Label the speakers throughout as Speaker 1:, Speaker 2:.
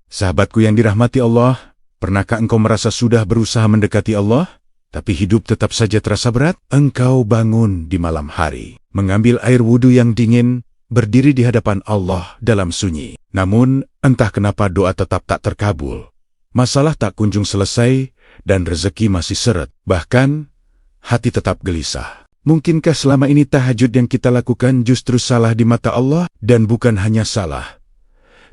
Speaker 1: Sahabatku yang dirahmati Allah, pernahkah engkau merasa sudah berusaha mendekati Allah, tapi hidup tetap saja terasa berat? Engkau bangun di malam hari, mengambil air wudhu yang dingin, berdiri di hadapan Allah dalam sunyi. Namun, entah kenapa doa tetap tak terkabul. Masalah tak kunjung selesai, dan rezeki masih seret. Bahkan, hati tetap gelisah. Mungkinkah selama ini tahajud yang kita lakukan justru salah di mata Allah? Dan bukan hanya salah,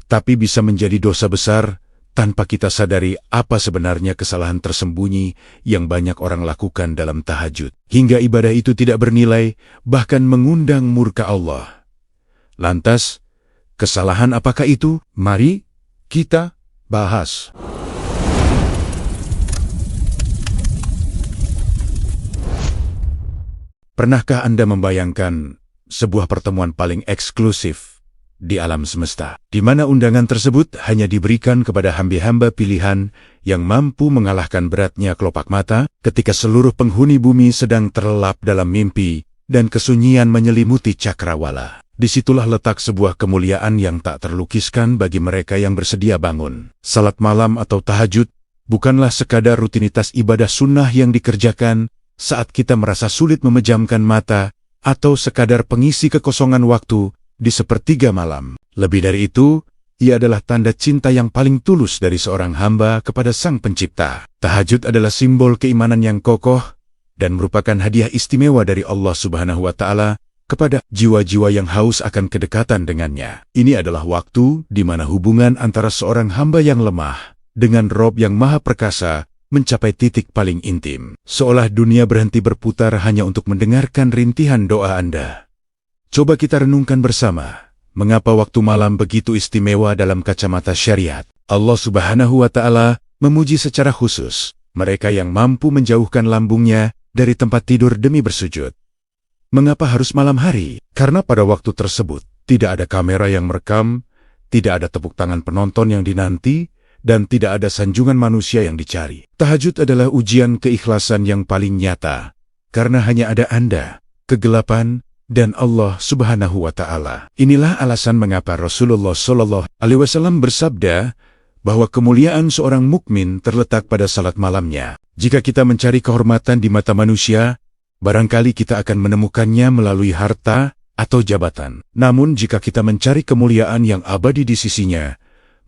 Speaker 1: tapi bisa menjadi dosa besar tanpa kita sadari apa sebenarnya kesalahan tersembunyi yang banyak orang lakukan dalam tahajud. Hingga ibadah itu tidak bernilai, bahkan mengundang murka Allah. Lantas, kesalahan apakah itu? Mari kita bahas. Pernahkah Anda membayangkan sebuah pertemuan paling eksklusif di alam semesta, di mana undangan tersebut hanya diberikan kepada hamba-hamba pilihan yang mampu mengalahkan beratnya kelopak mata ketika seluruh penghuni bumi sedang terlelap dalam mimpi dan kesunyian menyelimuti cakrawala? Disitulah letak sebuah kemuliaan yang tak terlukiskan bagi mereka yang bersedia bangun. Salat malam atau tahajud bukanlah sekadar rutinitas ibadah sunnah yang dikerjakan saat kita merasa sulit memejamkan mata atau sekadar pengisi kekosongan waktu di sepertiga malam. Lebih dari itu, ia adalah tanda cinta yang paling tulus dari seorang hamba kepada Sang Pencipta. Tahajud adalah simbol keimanan yang kokoh dan merupakan hadiah istimewa dari Allah Subhanahu wa Ta'ala kepada jiwa-jiwa yang haus akan kedekatan dengannya. Ini adalah waktu di mana hubungan antara seorang hamba yang lemah dengan Rob yang Maha Perkasa mencapai titik paling intim. Seolah dunia berhenti berputar hanya untuk mendengarkan rintihan doa Anda. Coba kita renungkan bersama, mengapa waktu malam begitu istimewa dalam kacamata syariat? Allah Subhanahu wa Ta'ala memuji secara khusus mereka yang mampu menjauhkan lambungnya dari tempat tidur demi bersujud. Mengapa harus malam hari? Karena pada waktu tersebut tidak ada kamera yang merekam, tidak ada tepuk tangan penonton yang dinanti, dan tidak ada sanjungan manusia yang dicari. Tahajud adalah ujian keikhlasan yang paling nyata, karena hanya ada Anda, kegelapan, dan Allah Subhanahu wa Ta'ala. Inilah alasan mengapa Rasulullah SAW bersabda bahwa kemuliaan seorang mukmin terletak pada salat malamnya. Jika kita mencari kehormatan di mata manusia, barangkali kita akan menemukannya melalui harta atau jabatan. Namun jika kita mencari kemuliaan yang abadi di sisinya,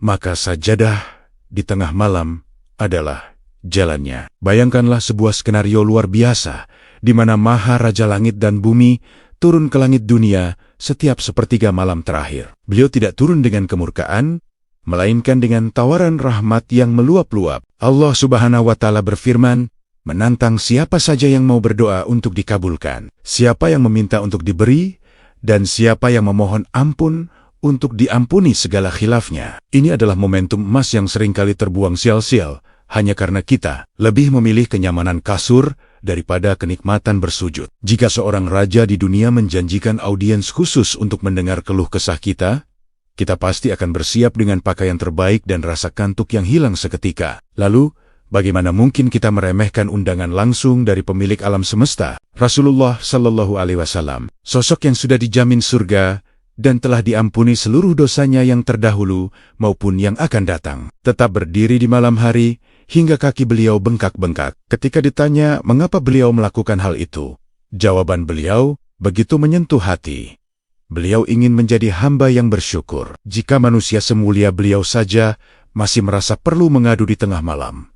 Speaker 1: maka sajadah di tengah malam adalah jalannya. Bayangkanlah sebuah skenario luar biasa, di mana Maha Raja Langit dan Bumi turun ke langit dunia setiap sepertiga malam terakhir. Beliau tidak turun dengan kemurkaan, melainkan dengan tawaran rahmat yang meluap-luap. Allah Subhanahu wa Ta'ala berfirman, menantang siapa saja yang mau berdoa untuk dikabulkan, siapa yang meminta untuk diberi, dan siapa yang memohon ampun untuk diampuni segala khilafnya. Ini adalah momentum emas yang seringkali terbuang sial-sial, hanya karena kita lebih memilih kenyamanan kasur daripada kenikmatan bersujud. Jika seorang raja di dunia menjanjikan audiens khusus untuk mendengar keluh kesah kita pasti akan bersiap dengan pakaian terbaik dan rasa kantuk yang hilang seketika. Lalu, bagaimana mungkin kita meremehkan undangan langsung dari pemilik alam semesta? Rasulullah SAW, sosok yang sudah dijamin surga dan telah diampuni seluruh dosanya yang terdahulu maupun yang akan datang, tetap berdiri di malam hari hingga kaki beliau bengkak-bengkak. Ketika ditanya mengapa beliau melakukan hal itu, jawaban beliau begitu menyentuh hati. Beliau ingin menjadi hamba yang bersyukur. Jika manusia semulia beliau saja masih merasa perlu mengadu di tengah malam,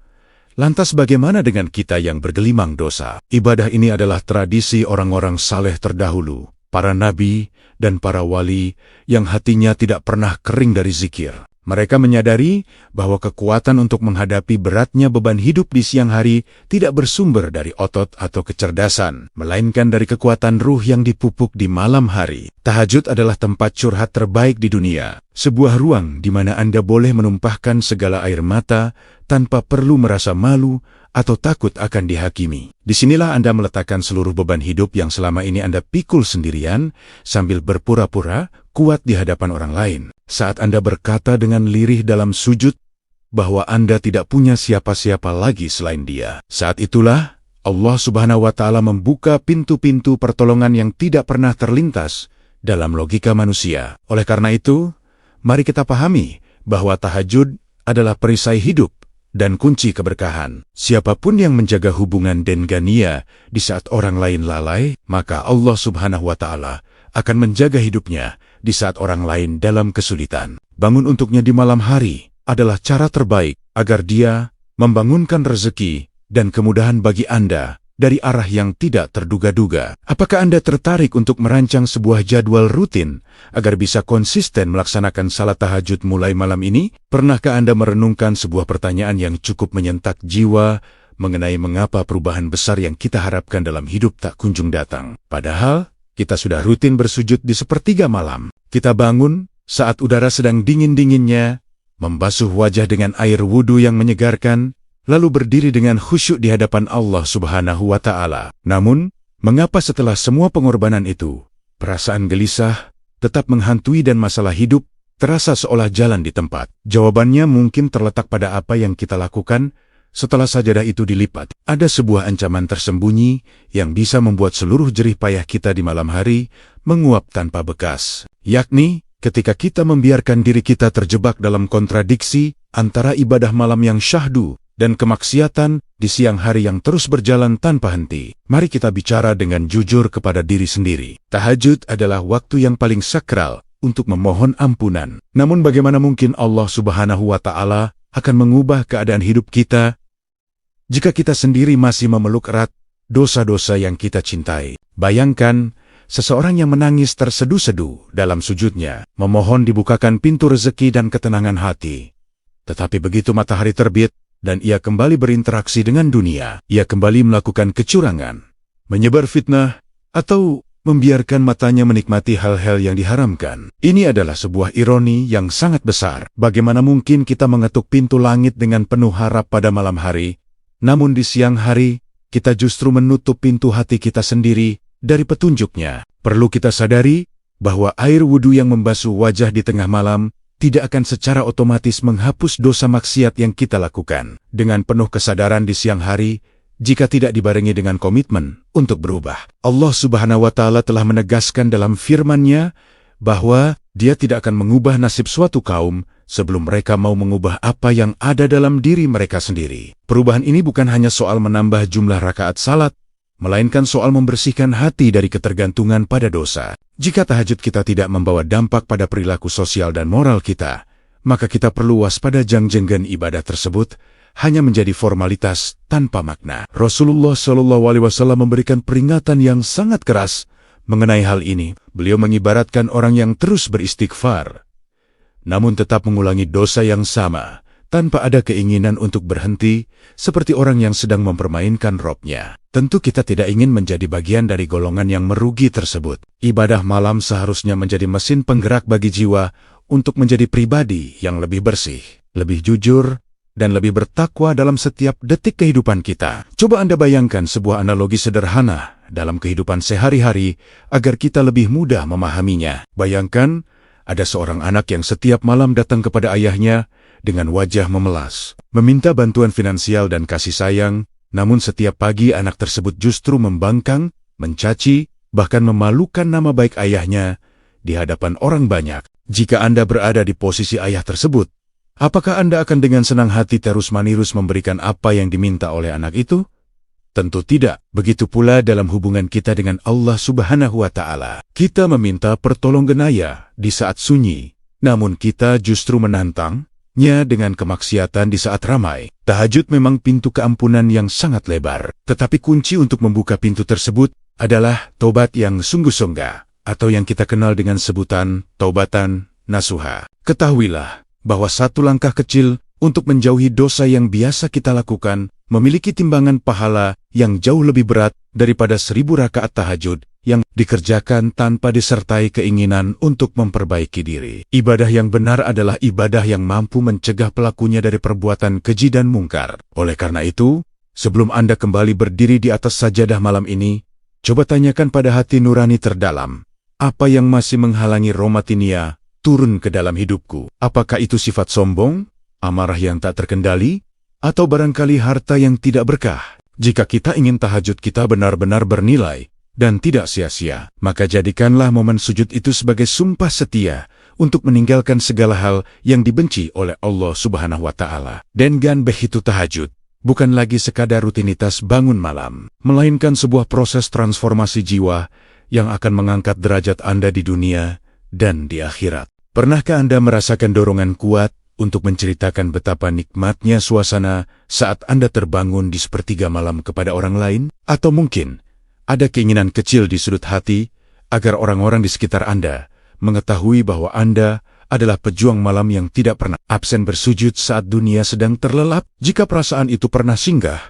Speaker 1: lantas bagaimana dengan kita yang bergelimang dosa? Ibadah ini adalah tradisi orang-orang saleh terdahulu, para nabi dan para wali yang hatinya tidak pernah kering dari zikir. Mereka menyadari bahwa kekuatan untuk menghadapi beratnya beban hidup di siang hari tidak bersumber dari otot atau kecerdasan, melainkan dari kekuatan ruh yang dipupuk di malam hari. Tahajud adalah tempat curhat terbaik di dunia, sebuah ruang di mana Anda boleh menumpahkan segala air mata tanpa perlu merasa malu atau takut akan dihakimi. Disinilah Anda meletakkan seluruh beban hidup yang selama ini Anda pikul sendirian sambil berpura-pura kuat di hadapan orang lain. Saat Anda berkata dengan lirih dalam sujud bahwa Anda tidak punya siapa-siapa lagi selain Dia. Saat itulah Allah Subhanahu wa Ta'ala membuka pintu-pintu pertolongan yang tidak pernah terlintas dalam logika manusia. Oleh karena itu, mari kita pahami bahwa tahajud adalah perisai hidup dan kunci keberkahan. Siapapun yang menjaga hubungan dengania di saat orang lain lalai, maka Allah Subhanahu wa Ta'ala akan menjaga hidupnya di saat orang lain dalam kesulitan. Bangun untuknya di malam hari adalah cara terbaik agar dia membangunkan rezeki dan kemudahan bagi Anda dari arah yang tidak terduga-duga. Apakah Anda tertarik untuk merancang sebuah jadwal rutin agar bisa konsisten melaksanakan salat tahajud mulai malam ini? Pernahkah Anda merenungkan sebuah pertanyaan yang cukup menyentak jiwa mengenai mengapa perubahan besar yang kita harapkan dalam hidup tak kunjung datang? Padahal, kita sudah rutin bersujud di sepertiga malam. Kita bangun saat udara sedang dingin-dinginnya, membasuh wajah dengan air wudhu yang menyegarkan, lalu berdiri dengan khusyuk di hadapan Allah Subhanahu wa Ta'ala. Namun, mengapa setelah semua pengorbanan itu, perasaan gelisah tetap menghantui dan masalah hidup terasa seolah jalan di tempat? Jawabannya mungkin terletak pada apa yang kita lakukan setelah sajadah itu dilipat. Ada sebuah ancaman tersembunyi yang bisa membuat seluruh jerih payah kita di malam hari menguap tanpa bekas. Yakni, ketika kita membiarkan diri kita terjebak dalam kontradiksi antara ibadah malam yang syahdu dan kemaksiatan di siang hari yang terus berjalan tanpa henti. Mari kita bicara dengan jujur kepada diri sendiri. Tahajud adalah waktu yang paling sakral untuk memohon ampunan. Namun bagaimana mungkin Allah Subhanahu wa Ta'ala akan mengubah keadaan hidup kita jika kita sendiri masih memeluk erat dosa-dosa yang kita cintai? Bayangkan seseorang yang menangis tersedu-sedu dalam sujudnya, memohon dibukakan pintu rezeki dan ketenangan hati. Tetapi begitu matahari terbit, dan ia kembali berinteraksi dengan dunia, ia kembali melakukan kecurangan, menyebar fitnah, atau membiarkan matanya menikmati hal-hal yang diharamkan. Ini adalah sebuah ironi yang sangat besar. Bagaimana mungkin kita mengetuk pintu langit dengan penuh harap pada malam hari, namun di siang hari, kita justru menutup pintu hati kita sendiri dari petunjuknya? Perlu kita sadari bahwa air wudhu yang membasuh wajah di tengah malam tidak akan secara otomatis menghapus dosa maksiat yang kita lakukan. Dengan penuh kesadaran di siang hari, jika tidak dibarengi dengan komitmen untuk berubah. Allah Subhanahu wa Ta'ala telah menegaskan dalam firman-Nya bahwa Dia tidak akan mengubah nasib suatu kaum sebelum mereka mau mengubah apa yang ada dalam diri mereka sendiri. Perubahan ini bukan hanya soal menambah jumlah rakaat salat, melainkan soal membersihkan hati dari ketergantungan pada dosa. Jika tahajud kita tidak membawa dampak pada perilaku sosial dan moral kita, maka kita perlu waspada jang-jenggan ibadah tersebut hanya menjadi formalitas tanpa makna. Rasulullah SAW memberikan peringatan yang sangat keras mengenai hal ini. Beliau mengibaratkan orang yang terus beristighfar, namun tetap mengulangi dosa yang sama, tanpa ada keinginan untuk berhenti, seperti orang yang sedang mempermainkan robnya. Tentu kita tidak ingin menjadi bagian dari golongan yang merugi tersebut. Ibadah malam seharusnya menjadi mesin penggerak bagi jiwa untuk menjadi pribadi yang lebih bersih, lebih jujur, dan lebih bertakwa dalam setiap detik kehidupan kita. Coba Anda bayangkan sebuah analogi sederhana dalam kehidupan sehari-hari agar kita lebih mudah memahaminya. Bayangkan, ada seorang anak yang setiap malam datang kepada ayahnya dengan wajah memelas, meminta bantuan finansial dan kasih sayang, namun setiap pagi anak tersebut justru membangkang, mencaci, bahkan memalukan nama baik ayahnya di hadapan orang banyak. Jika Anda berada di posisi ayah tersebut, apakah Anda akan dengan senang hati terus-menerus memberikan apa yang diminta oleh anak itu? Tentu tidak. Begitu pula dalam hubungan kita dengan Allah Subhanahu wa Ta'ala. Kita meminta pertolonganaya di saat sunyi, namun kita justru menantangnya dengan kemaksiatan di saat ramai. Tahajud memang pintu keampunan yang sangat lebar, tetapi kunci untuk membuka pintu tersebut adalah tobat yang sungguh-sungguh, atau yang kita kenal dengan sebutan taubatan nasuha. Ketahuilah bahwa satu langkah kecil untuk menjauhi dosa yang biasa kita lakukan memiliki timbangan pahala yang jauh lebih berat daripada 1000 rakaat tahajud yang dikerjakan tanpa disertai keinginan untuk memperbaiki diri. Ibadah yang benar adalah ibadah yang mampu mencegah pelakunya dari perbuatan keji dan mungkar. Oleh karena itu, sebelum Anda kembali berdiri di atas sajadah malam ini, coba tanyakan pada hati nurani terdalam, apa yang masih menghalangi rahmatinia turun ke dalam hidupku? Apakah itu sifat sombong, amarah yang tak terkendali, atau barangkali harta yang tidak berkah? Jika kita ingin tahajud kita benar-benar bernilai dan tidak sia-sia, maka jadikanlah momen sujud itu sebagai sumpah setia untuk meninggalkan segala hal yang dibenci oleh Allah Subhanahu wa Ta'ala. Dengan begitu tahajud bukan lagi sekadar rutinitas bangun malam, melainkan sebuah proses transformasi jiwa yang akan mengangkat derajat Anda di dunia dan di akhirat. Pernahkah Anda merasakan dorongan kuat untuk menceritakan betapa nikmatnya suasana saat Anda terbangun di sepertiga malam kepada orang lain? Atau mungkin ada keinginan kecil di sudut hati agar orang-orang di sekitar Anda mengetahui bahwa Anda adalah pejuang malam yang tidak pernah absen bersujud saat dunia sedang terlelap? Jika perasaan itu pernah singgah,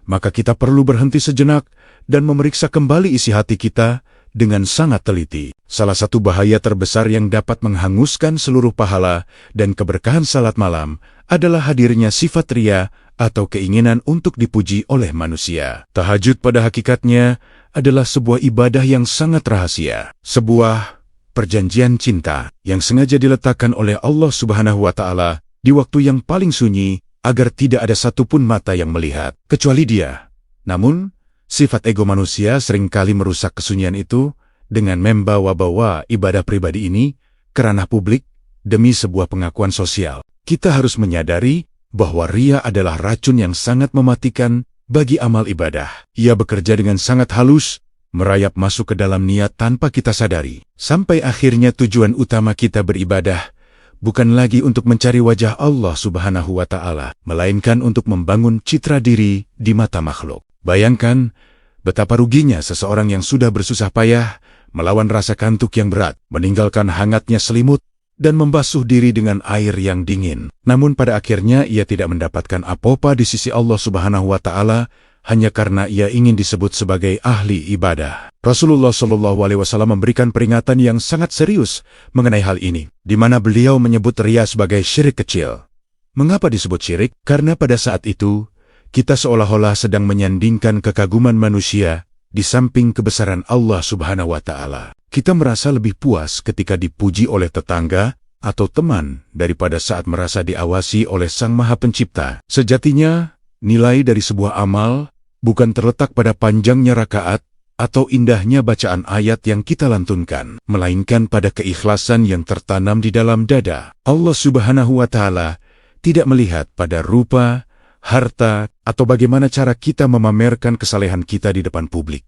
Speaker 1: maka kita perlu berhenti sejenak dan memeriksa kembali isi hati kita dengan sangat teliti. Salah satu bahaya terbesar yang dapat menghanguskan seluruh pahala dan keberkahan salat malam adalah hadirnya sifat ria atau keinginan untuk dipuji oleh manusia. Tahajud pada hakikatnya adalah sebuah ibadah yang sangat rahasia, sebuah perjanjian cinta yang sengaja diletakkan oleh Allah Subhanahu wa Ta'ala di waktu yang paling sunyi agar tidak ada satupun mata yang melihat, kecuali Dia. Namun, sifat ego manusia seringkali merusak kesunyian itu dengan membawa-bawa ibadah pribadi ini ke ranah publik demi sebuah pengakuan sosial. Kita harus menyadari bahwa ria adalah racun yang sangat mematikan bagi amal ibadah. Ia bekerja dengan sangat halus, merayap masuk ke dalam niat tanpa kita sadari. Sampai akhirnya tujuan utama kita beribadah bukan lagi untuk mencari wajah Allah Subhanahu wa Ta'ala, melainkan untuk membangun citra diri di mata makhluk. Bayangkan betapa ruginya seseorang yang sudah bersusah payah melawan rasa kantuk yang berat, meninggalkan hangatnya selimut, dan membasuh diri dengan air yang dingin. Namun pada akhirnya ia tidak mendapatkan apa-apa di sisi Allah Subhanahu wa Ta'ala hanya karena ia ingin disebut sebagai ahli ibadah. Rasulullah SAW memberikan peringatan yang sangat serius mengenai hal ini, di mana beliau menyebut ria sebagai syirik kecil. Mengapa disebut syirik? Karena pada saat itu, kita seolah-olah sedang menyandingkan kekaguman manusia di samping kebesaran Allah Subhanahu wa Ta'ala. Kita merasa lebih puas ketika dipuji oleh tetangga atau teman daripada saat merasa diawasi oleh Sang Maha Pencipta. Sejatinya, nilai dari sebuah amal bukan terletak pada panjangnya rakaat atau indahnya bacaan ayat yang kita lantunkan, melainkan pada keikhlasan yang tertanam di dalam dada. Allah Subhanahu wa Ta'ala tidak melihat pada rupa, harta, atau bagaimana cara kita memamerkan kesalehan kita di depan publik,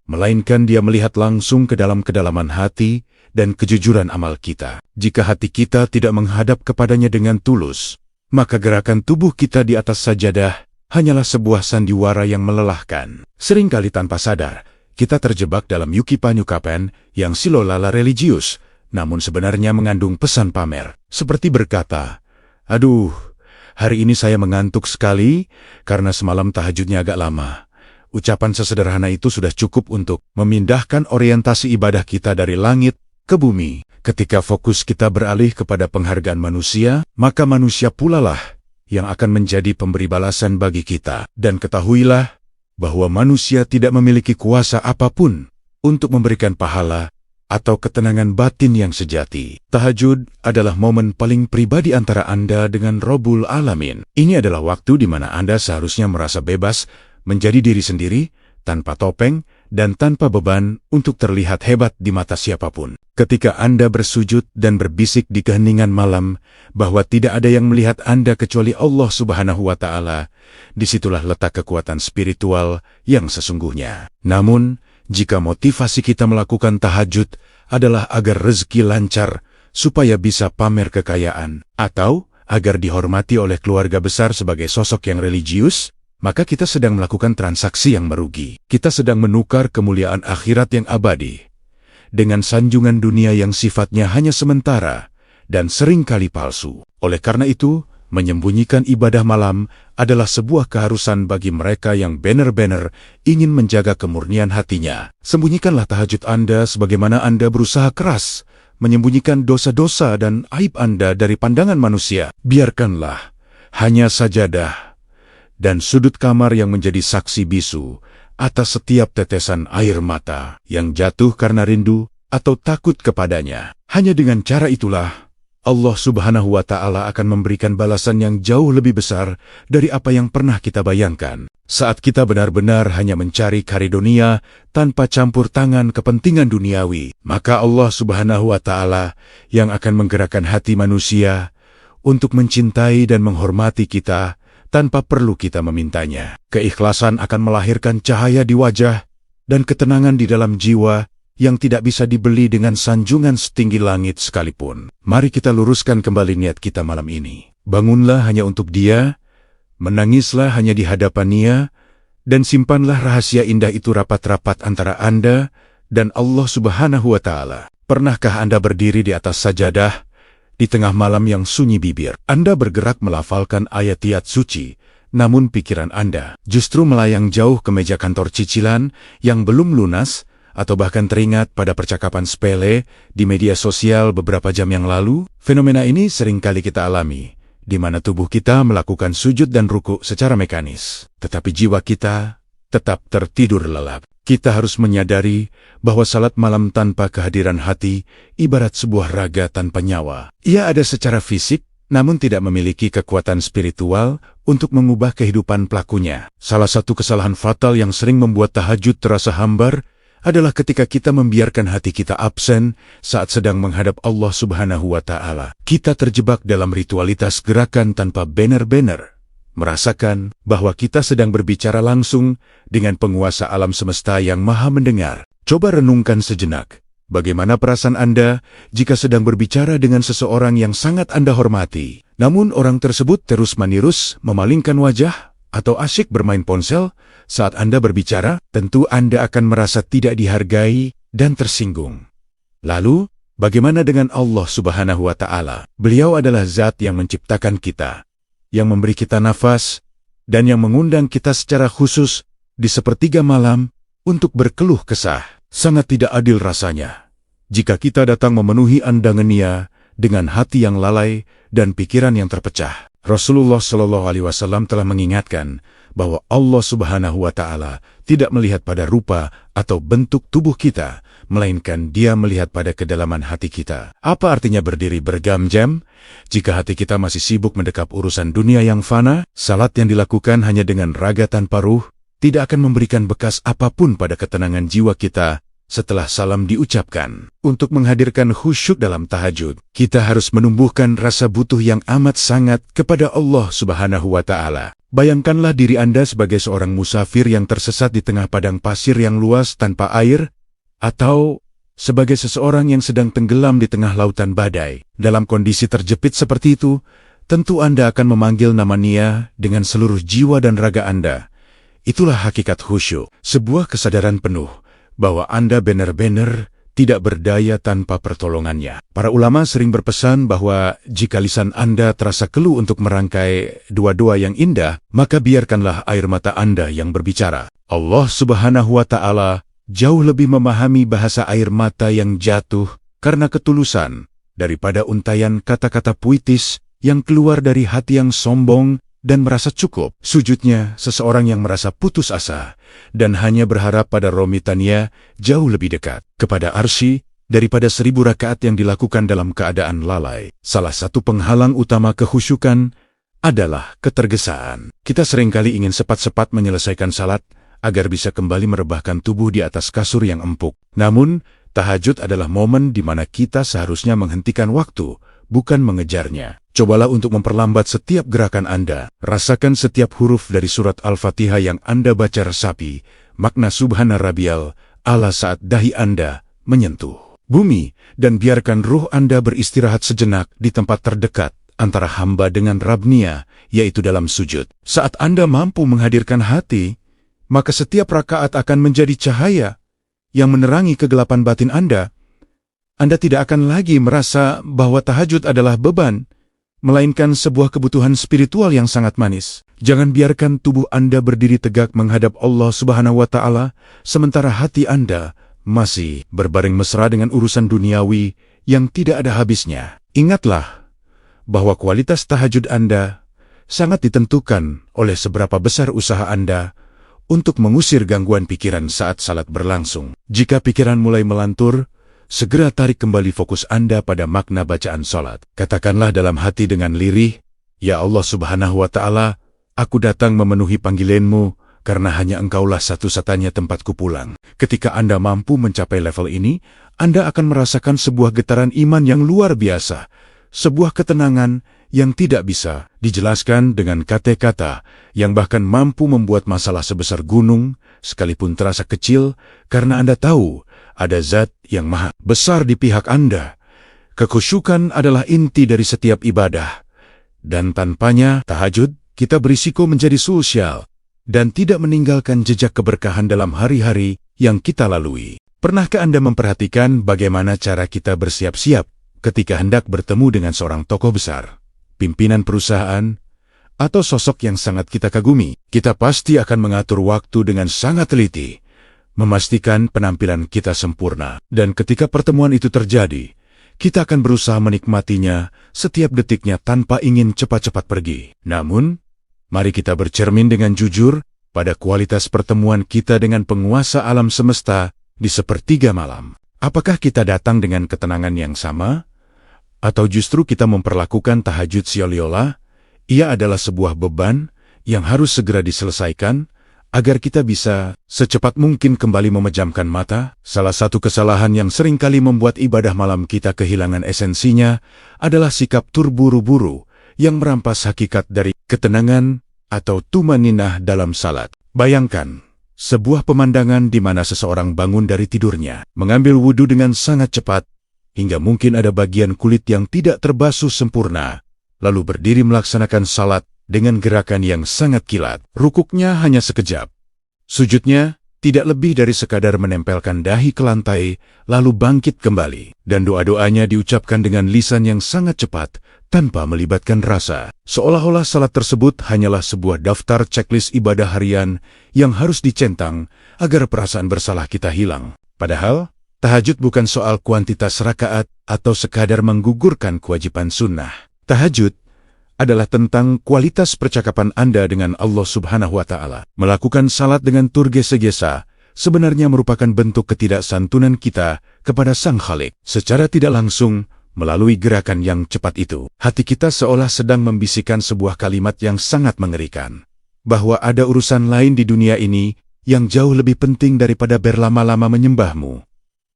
Speaker 1: melainkan Dia melihat langsung ke dalam kedalaman hati dan kejujuran amal kita. Jika hati kita tidak menghadap kepadanya dengan tulus, maka gerakan tubuh kita di atas sajadah hanyalah sebuah sandiwara yang melelahkan. Seringkali tanpa sadar, kita terjebak dalam yukipan-yukapan yang silolala religius, namun sebenarnya mengandung pesan pamer. Seperti berkata, "Aduh, hari ini saya mengantuk sekali karena semalam tahajudnya agak lama." Ucapan sesederhana itu sudah cukup untuk memindahkan orientasi ibadah kita dari langit ke bumi. Ketika fokus kita beralih kepada penghargaan manusia, maka manusia pula lah yang akan menjadi pemberi balasan bagi kita. Dan ketahuilah bahwa manusia tidak memiliki kuasa apapun untuk memberikan pahala atau ketenangan batin yang sejati. Tahajud adalah momen paling pribadi antara Anda dengan Rabbul Alamin. Ini adalah waktu di mana Anda seharusnya merasa bebas menjadi diri sendiri, tanpa topeng, dan tanpa beban untuk terlihat hebat di mata siapapun. Ketika Anda bersujud dan berbisik di keheningan malam bahwa tidak ada yang melihat Anda kecuali Allah Subhanahu wa Ta'ala, disitulah letak kekuatan spiritual yang sesungguhnya. Namun, jika motivasi kita melakukan tahajud adalah agar rezeki lancar, supaya bisa pamer kekayaan, atau agar dihormati oleh keluarga besar sebagai sosok yang religius, maka kita sedang melakukan transaksi yang merugi. Kita sedang menukar kemuliaan akhirat yang abadi dengan sanjungan dunia yang sifatnya hanya sementara dan seringkali palsu. Oleh karena itu, menyembunyikan ibadah malam adalah sebuah keharusan bagi mereka yang benar-benar ingin menjaga kemurnian hatinya. Sembunyikanlah tahajud Anda sebagaimana Anda berusaha keras menyembunyikan dosa-dosa dan aib Anda dari pandangan manusia. Biarkanlah hanya sajadah dan sudut kamar yang menjadi saksi bisu atas setiap tetesan air mata yang jatuh karena rindu atau takut kepadanya. Hanya dengan cara itulah Allah Subhanahu wa Ta'ala akan memberikan balasan yang jauh lebih besar dari apa yang pernah kita bayangkan. Saat kita benar-benar hanya mencari karidonia tanpa campur tangan kepentingan duniawi, maka Allah Subhanahu wa Ta'ala yang akan menggerakkan hati manusia untuk mencintai dan menghormati kita tanpa perlu kita memintanya. Keikhlasan akan melahirkan cahaya di wajah dan ketenangan di dalam jiwa yang tidak bisa dibeli dengan sanjungan setinggi langit sekalipun. Mari kita luruskan kembali niat kita malam ini. Bangunlah hanya untuk Dia, menangislah hanya di hadapan Dia, dan simpanlah rahasia indah itu rapat-rapat antara Anda dan Allah Subhanahu wa Ta'ala. Pernahkah Anda berdiri di atas sajadah, di tengah malam yang sunyi bibir? Anda bergerak melafalkan ayat-ayat suci, namun pikiran Anda justru melayang jauh ke meja kantor cicilan yang belum lunas, atau bahkan teringat pada percakapan sepele di media sosial beberapa jam yang lalu. Fenomena ini seringkali kita alami, di mana tubuh kita melakukan sujud dan ruku secara mekanis, tetapi jiwa kita tetap tertidur lelap. Kita harus menyadari bahwa salat malam tanpa kehadiran hati ibarat sebuah raga tanpa nyawa. Ia ada secara fisik, namun tidak memiliki kekuatan spiritual untuk mengubah kehidupan pelakunya. Salah satu kesalahan fatal yang sering membuat tahajud terasa hambar adalah ketika kita membiarkan hati kita absen saat sedang menghadap Allah Subhanahu wa Ta'ala. Kita terjebak dalam ritualitas gerakan tanpa banner-banner, merasakan bahwa kita sedang berbicara langsung dengan penguasa alam semesta yang maha mendengar. Coba renungkan sejenak, bagaimana perasaan Anda jika sedang berbicara dengan seseorang yang sangat Anda hormati, namun orang tersebut terus-menerus memalingkan wajah atau asyik bermain ponsel saat Anda berbicara? Tentu Anda akan merasa tidak dihargai dan tersinggung. Lalu, bagaimana dengan Allah Subhanahu wa Ta'ala? Beliau adalah zat yang menciptakan kita, yang memberi kita nafas, dan yang mengundang kita secara khusus di sepertiga malam untuk berkeluh kesah. Sangat tidak adil rasanya jika kita datang memenuhi undangan-Nya dengan hati yang lalai dan pikiran yang terpecah. Rasulullah Shallallahu Alaihi Wasallam telah mengingatkan bahwa Allah Subhanahu wa Ta'ala tidak melihat pada rupa atau bentuk tubuh kita, melainkan Dia melihat pada kedalaman hati kita. Apa artinya berdiri berjam-jam jika hati kita masih sibuk mendekap urusan dunia yang fana? Salat yang dilakukan hanya dengan raga tanpa ruh tidak akan memberikan bekas apapun pada ketenangan jiwa kita setelah salam diucapkan. Untuk menghadirkan khusyuk dalam tahajud, kita harus menumbuhkan rasa butuh yang amat sangat kepada Allah Subhanahu wa Ta'ala. Bayangkanlah diri Anda sebagai seorang musafir yang tersesat di tengah padang pasir yang luas tanpa air, atau sebagai seseorang yang sedang tenggelam di tengah lautan badai. Dalam kondisi terjepit seperti itu, tentu Anda akan memanggil nama Nia dengan seluruh jiwa dan raga Anda. Itulah hakikat khusyuk, sebuah kesadaran penuh bahwa Anda benar-benar tidak berdaya tanpa pertolongannya. Para ulama sering berpesan bahwa jika lisan Anda terasa keluh untuk merangkai doa-doa yang indah, maka biarkanlah air mata Anda yang berbicara. Allah Subhanahu wa Ta'ala jauh lebih memahami bahasa air mata yang jatuh karena ketulusan daripada untayan kata-kata puitis yang keluar dari hati yang sombong dan merasa cukup. Sujudnya seseorang yang merasa putus asa dan hanya berharap pada romitannya jauh lebih dekat kepada arsy daripada 1000 rakaat yang dilakukan dalam keadaan lalai. Salah satu penghalang utama kekhusyukan adalah ketergesaan. Kita seringkali ingin cepat-cepat menyelesaikan salat agar bisa kembali merebahkan tubuh di atas kasur yang empuk. Namun, tahajud adalah momen di mana kita seharusnya menghentikan waktu, bukan mengejarnya. Cobalah untuk memperlambat setiap gerakan Anda. Rasakan setiap huruf dari surat Al-Fatihah yang Anda baca resapi, makna Subhana Rabbiyal A'la saat dahi Anda menyentuh bumi, dan biarkan ruh Anda beristirahat sejenak di tempat terdekat antara hamba dengan Rabb-Nya, yaitu dalam sujud. Saat Anda mampu menghadirkan hati, maka setiap rakaat akan menjadi cahaya yang menerangi kegelapan batin Anda. Anda tidak akan lagi merasa bahwa tahajud adalah beban, melainkan sebuah kebutuhan spiritual yang sangat manis. Jangan biarkan tubuh Anda berdiri tegak menghadap Allah Subhanahu wa Ta'ala, sementara hati Anda masih berbaring mesra dengan urusan duniawi yang tidak ada habisnya. Ingatlah bahwa kualitas tahajud Anda sangat ditentukan oleh seberapa besar usaha Anda untuk mengusir gangguan pikiran saat salat berlangsung. Jika pikiran mulai melantur, segera tarik kembali fokus Anda pada makna bacaan salat. Katakanlah dalam hati dengan lirih, "Ya Allah Subhanahu wa Ta'ala, aku datang memenuhi panggilan-Mu, karena hanya Engkaulah satu-satunya tempatku pulang." Ketika Anda mampu mencapai level ini, Anda akan merasakan sebuah getaran iman yang luar biasa, sebuah ketenangan yang tidak bisa dijelaskan dengan kata-kata, yang bahkan mampu membuat masalah sebesar gunung sekalipun terasa kecil, karena Anda tahu ada zat yang maha besar di pihak Anda. Kekhusyukan adalah inti dari setiap ibadah, dan tanpanya tahajud kita berisiko menjadi sosial dan tidak meninggalkan jejak keberkahan dalam hari-hari yang kita lalui. Pernahkah Anda memperhatikan bagaimana cara kita bersiap-siap ketika hendak bertemu dengan seorang tokoh besar, pimpinan perusahaan, atau sosok yang sangat kita kagumi? Kita pasti akan mengatur waktu dengan sangat teliti, memastikan penampilan kita sempurna. Dan ketika pertemuan itu terjadi, kita akan berusaha menikmatinya setiap detiknya tanpa ingin cepat-cepat pergi. Namun, mari kita bercermin dengan jujur pada kualitas pertemuan kita dengan penguasa alam semesta di sepertiga malam. Apakah kita datang dengan ketenangan yang sama? Atau justru kita memperlakukan tahajud seolah-olah ia adalah sebuah beban yang harus segera diselesaikan agar kita bisa secepat mungkin kembali memejamkan mata? Salah satu kesalahan yang seringkali membuat ibadah malam kita kehilangan esensinya adalah sikap terburu-buru yang merampas hakikat dari ketenangan atau tumaninah dalam salat. Bayangkan sebuah pemandangan di mana seseorang bangun dari tidurnya, mengambil wudhu dengan sangat cepat, hingga mungkin ada bagian kulit yang tidak terbasuh sempurna, lalu berdiri melaksanakan salat dengan gerakan yang sangat kilat. Rukuknya hanya sekejap. Sujudnya tidak lebih dari sekadar menempelkan dahi ke lantai, lalu bangkit kembali. Dan doa-doanya diucapkan dengan lisan yang sangat cepat, tanpa melibatkan rasa. Seolah-olah salat tersebut hanyalah sebuah daftar checklist ibadah harian yang harus dicentang agar perasaan bersalah kita hilang. Padahal, tahajud bukan soal kuantitas rakaat atau sekadar menggugurkan kewajiban sunnah. Tahajud adalah tentang kualitas percakapan Anda dengan Allah Subhanahu wa Ta'ala. Melakukan salat dengan tergesa-gesa sebenarnya merupakan bentuk ketidaksantunan kita kepada Sang Khalik. Secara tidak langsung, melalui gerakan yang cepat itu, hati kita seolah sedang membisikkan sebuah kalimat yang sangat mengerikan, bahwa ada urusan lain di dunia ini yang jauh lebih penting daripada berlama-lama menyembahmu.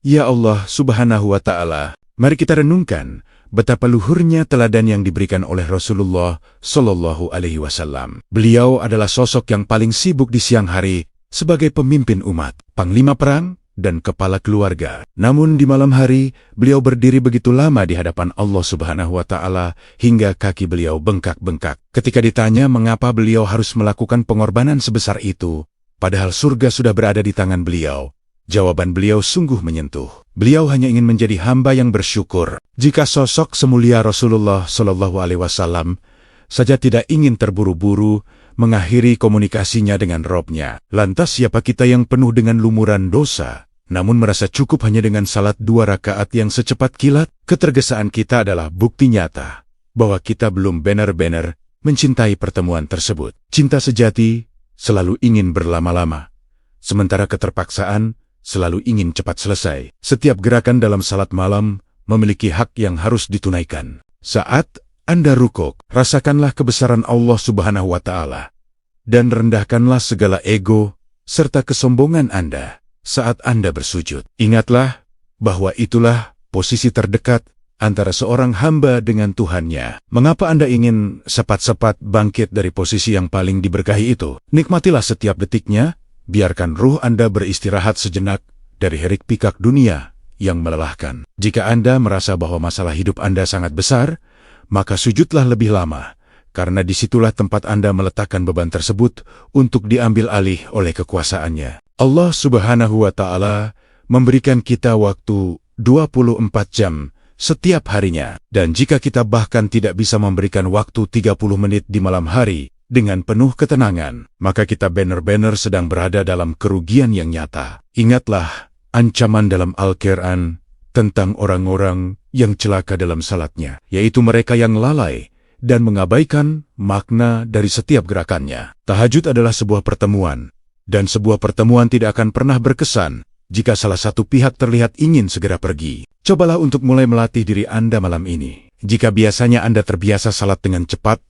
Speaker 1: Ya Allah Subhanahu wa Ta'ala, mari kita renungkan betapa luhurnya teladan yang diberikan oleh Rasulullah Shallallahu Alaihi Wasallam. Beliau adalah sosok yang paling sibuk di siang hari sebagai pemimpin umat, panglima perang, dan kepala keluarga. Namun di malam hari, beliau berdiri begitu lama di hadapan Allah Subhanahu wa Ta'ala hingga kaki beliau bengkak-bengkak. Ketika ditanya mengapa beliau harus melakukan pengorbanan sebesar itu, padahal surga sudah berada di tangan beliau, jawaban beliau sungguh menyentuh. Beliau hanya ingin menjadi hamba yang bersyukur. Jika sosok semulia Rasulullah Shallallahu Alaihi Wasallam saja tidak ingin terburu-buru mengakhiri komunikasinya dengan Robnya, lantas siapa kita yang penuh dengan lumuran dosa, namun merasa cukup hanya dengan salat 2 rakaat yang secepat kilat? Ketergesaan kita adalah bukti nyata bahwa kita belum benar-benar mencintai pertemuan tersebut. Cinta sejati selalu ingin berlama-lama, sementara keterpaksaan selalu ingin cepat selesai. Setiap gerakan dalam salat malam memiliki hak yang harus ditunaikan. Saat Anda rukuk, rasakanlah kebesaran Allah Subhanahu wa Ta'ala, dan rendahkanlah segala ego serta kesombongan Anda saat Anda bersujud. Ingatlah bahwa itulah posisi terdekat antara seorang hamba dengan Tuhannya. Mengapa Anda ingin cepat-cepat bangkit dari posisi yang paling diberkahi itu? Nikmatilah setiap detiknya. Biarkan ruh Anda beristirahat sejenak dari hiruk-pikuk dunia yang melelahkan. Jika Anda merasa bahwa masalah hidup Anda sangat besar, maka sujudlah lebih lama, karena disitulah tempat Anda meletakkan beban tersebut untuk diambil alih oleh kekuasaannya. Allah Subhanahu wa Ta'ala memberikan kita waktu 24 jam setiap harinya, dan jika kita bahkan tidak bisa memberikan waktu 30 menit di malam hari dengan penuh ketenangan, maka kita benar-benar sedang berada dalam kerugian yang nyata. Ingatlah ancaman dalam Al-Quran tentang orang-orang yang celaka dalam salatnya, yaitu mereka yang lalai dan mengabaikan makna dari setiap gerakannya. Tahajud adalah sebuah pertemuan, dan sebuah pertemuan tidak akan pernah berkesan jika salah satu pihak terlihat ingin segera pergi, cobalah untuk mulai melatih diri Anda malam ini. Jika biasanya Anda terbiasa salat dengan cepat,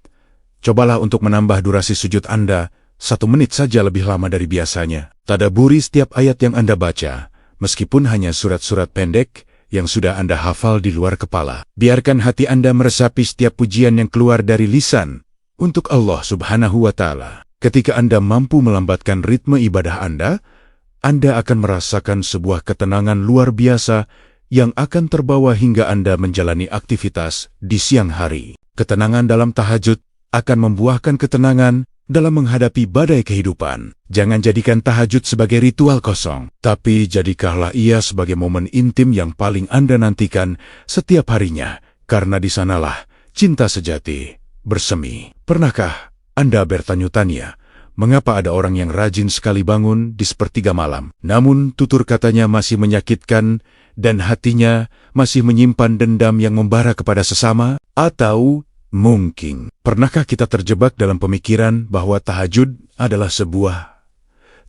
Speaker 1: cobalah untuk menambah durasi sujud Anda 1 menit saja lebih lama dari biasanya. Tadabburi setiap ayat yang Anda baca, meskipun hanya surat-surat pendek yang sudah Anda hafal di luar kepala. Biarkan hati Anda meresapi setiap pujian yang keluar dari lisan untuk Allah Subhanahu wa Ta'ala. Ketika Anda mampu melambatkan ritme ibadah Anda akan merasakan sebuah ketenangan luar biasa yang akan terbawa hingga Anda menjalani aktivitas di siang hari. Ketenangan dalam tahajud akan membuahkan ketenangan dalam menghadapi badai kehidupan. Jangan jadikan tahajud sebagai ritual kosong, tapi jadikanlah ia sebagai momen intim yang paling Anda nantikan setiap harinya, karena di sanalah cinta sejati bersemi. Pernahkah Anda bertanya-tanya, mengapa ada orang yang rajin sekali bangun di sepertiga malam, namun tutur katanya masih menyakitkan dan hatinya masih menyimpan dendam yang membara kepada sesama? Atau mungkin, pernahkah kita terjebak dalam pemikiran bahwa tahajud adalah sebuah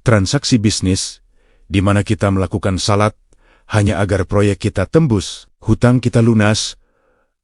Speaker 1: transaksi bisnis, di mana kita melakukan salat hanya agar proyek kita tembus, hutang kita lunas,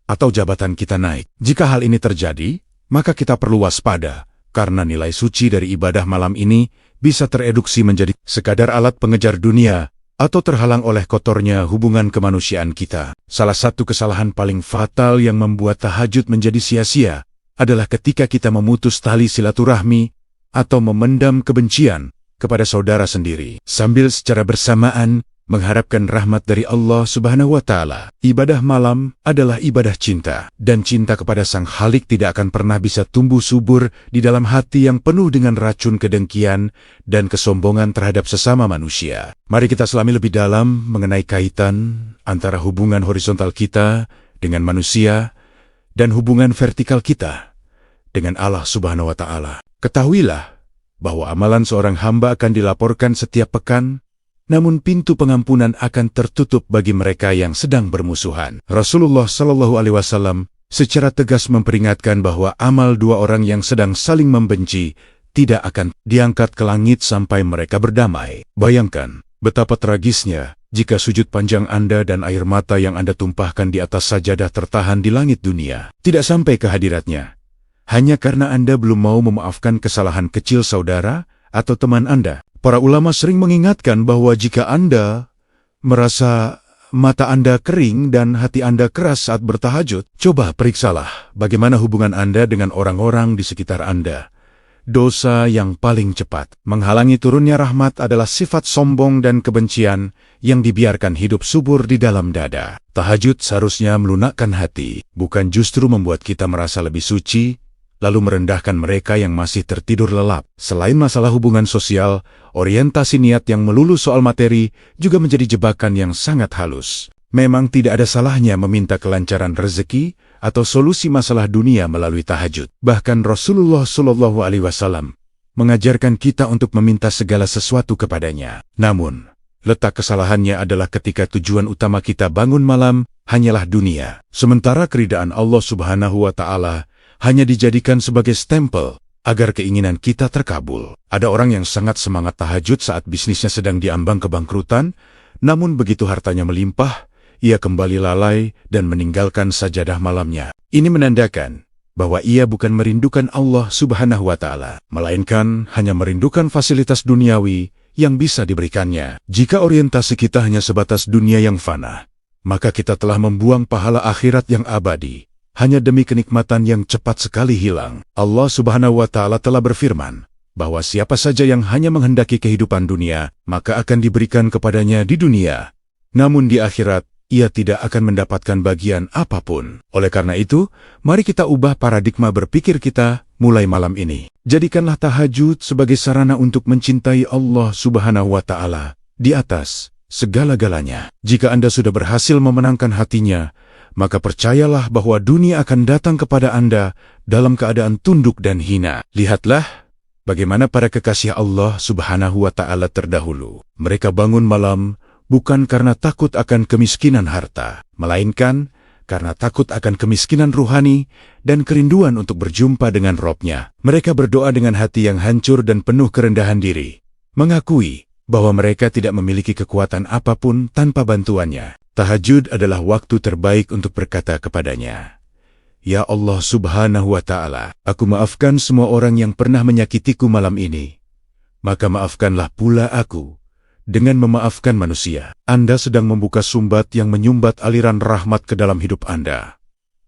Speaker 1: atau jabatan kita naik? Jika hal ini terjadi, maka kita perlu waspada, karena nilai suci dari ibadah malam ini bisa tereduksi menjadi sekadar alat pengejar dunia, atau terhalang oleh kotornya hubungan kemanusiaan kita. Salah satu kesalahan paling fatal yang membuat tahajud menjadi sia-sia adalah ketika kita memutus tali silaturahmi atau memendam kebencian kepada saudara sendiri, sambil secara bersamaan mengharapkan rahmat dari Allah Subhanahu wa Ta'ala. Ibadah malam adalah ibadah cinta, dan cinta kepada Sang Khalik tidak akan pernah bisa tumbuh subur di dalam hati yang penuh dengan racun kedengkian dan kesombongan terhadap sesama manusia. Mari kita selami lebih dalam mengenai kaitan antara hubungan horizontal kita dengan manusia dan hubungan vertikal kita dengan Allah Subhanahu wa Ta'ala. Ketahuilah bahwa amalan seorang hamba akan dilaporkan setiap pekan, namun pintu pengampunan akan tertutup bagi mereka yang sedang bermusuhan. Rasulullah Shallallahu Alaihi Wasallam secara tegas memperingatkan bahwa amal dua orang yang sedang saling membenci tidak akan diangkat ke langit sampai mereka berdamai. Bayangkan betapa tragisnya jika sujud panjang Anda dan air mata yang Anda tumpahkan di atas sajadah tertahan di langit dunia tidak sampai ke hadiratnya, hanya karena Anda belum mau memaafkan kesalahan kecil saudara atau teman Anda. Para ulama sering mengingatkan bahwa jika Anda merasa mata Anda kering dan hati Anda keras saat bertahajud, coba periksalah bagaimana hubungan Anda dengan orang-orang di sekitar Anda. Dosa yang paling cepat menghalangi turunnya rahmat adalah sifat sombong dan kebencian yang dibiarkan hidup subur di dalam dada. Tahajud seharusnya melunakkan hati, bukan justru membuat kita merasa lebih suci, lalu merendahkan mereka yang masih tertidur lelap. Selain masalah hubungan sosial, orientasi niat yang melulu soal materi juga menjadi jebakan yang sangat halus. Memang tidak ada salahnya meminta kelancaran rezeki atau solusi masalah dunia melalui tahajud. Bahkan Rasulullah Shallallahu Alaihi Wasallam mengajarkan kita untuk meminta segala sesuatu kepadanya. Namun, letak kesalahannya adalah ketika tujuan utama kita bangun malam hanyalah dunia, sementara keridaan Allah Subhanahu wa Ta'ala hanya dijadikan sebagai stempel agar keinginan kita terkabul. Ada orang yang sangat semangat tahajud saat bisnisnya sedang diambang kebangkrutan, namun begitu hartanya melimpah, ia kembali lalai dan meninggalkan sajadah malamnya. Ini menandakan bahwa ia bukan merindukan Allah Subhanahu wa Ta'ala, melainkan hanya merindukan fasilitas duniawi yang bisa diberikannya. Jika orientasi kita hanya sebatas dunia yang fana, maka kita telah membuang pahala akhirat yang abadi hanya demi kenikmatan yang cepat sekali hilang. Allah Subhanahu wa Ta'ala telah berfirman bahwa siapa saja yang hanya menghendaki kehidupan dunia, maka akan diberikan kepadanya di dunia, namun di akhirat ia tidak akan mendapatkan bagian apapun. Oleh karena itu, mari kita ubah paradigma berpikir kita mulai malam ini. Jadikanlah tahajud sebagai sarana untuk mencintai Allah Subhanahu wa Ta'ala di atas segala-galanya. Jika Anda sudah berhasil memenangkan hatinya, maka percayalah bahwa dunia akan datang kepada Anda dalam keadaan tunduk dan hina. Lihatlah bagaimana para kekasih Allah Subhanahu wa Ta'ala terdahulu. Mereka bangun malam bukan karena takut akan kemiskinan harta, melainkan karena takut akan kemiskinan ruhani dan kerinduan untuk berjumpa dengan Robnya. Mereka berdoa dengan hati yang hancur dan penuh kerendahan diri, mengakui bahwa mereka tidak memiliki kekuatan apapun tanpa bantuannya. Tahajud adalah waktu terbaik untuk berkata kepadanya, "Ya Allah Subhanahu wa Ta'ala, aku maafkan semua orang yang pernah menyakitiku malam ini. Maka maafkanlah pula aku dengan memaafkan manusia." Anda sedang membuka sumbat yang menyumbat aliran rahmat ke dalam hidup Anda.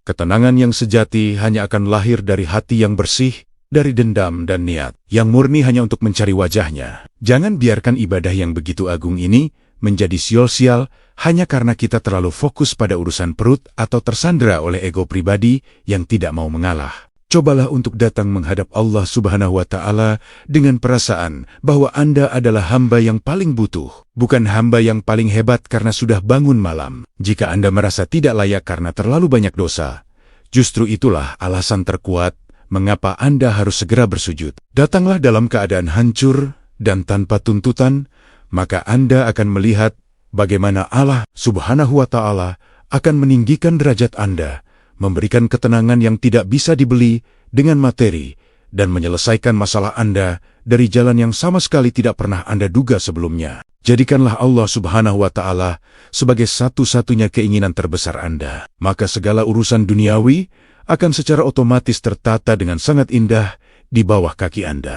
Speaker 1: Ketenangan yang sejati hanya akan lahir dari hati yang bersih, dari dendam dan niat yang murni hanya untuk mencari wajahnya. Jangan biarkan ibadah yang begitu agung ini menjadi sia-sia hanya karena kita terlalu fokus pada urusan perut atau tersandera oleh ego pribadi yang tidak mau mengalah. Cobalah untuk datang menghadap Allah Subhanahu wa Ta'ala dengan perasaan bahwa Anda adalah hamba yang paling butuh, bukan hamba yang paling hebat karena sudah bangun malam. Jika Anda merasa tidak layak karena terlalu banyak dosa, justru itulah alasan terkuat mengapa Anda harus segera bersujud. Datanglah dalam keadaan hancur dan tanpa tuntutan, maka Anda akan melihat bagaimana Allah Subhanahu wa Ta'ala akan meninggikan derajat Anda, memberikan ketenangan yang tidak bisa dibeli dengan materi, dan menyelesaikan masalah Anda dari jalan yang sama sekali tidak pernah Anda duga sebelumnya. Jadikanlah Allah Subhanahu wa Ta'ala sebagai satu-satunya keinginan terbesar Anda. Maka segala urusan duniawi akan secara otomatis tertata dengan sangat indah di bawah kaki Anda.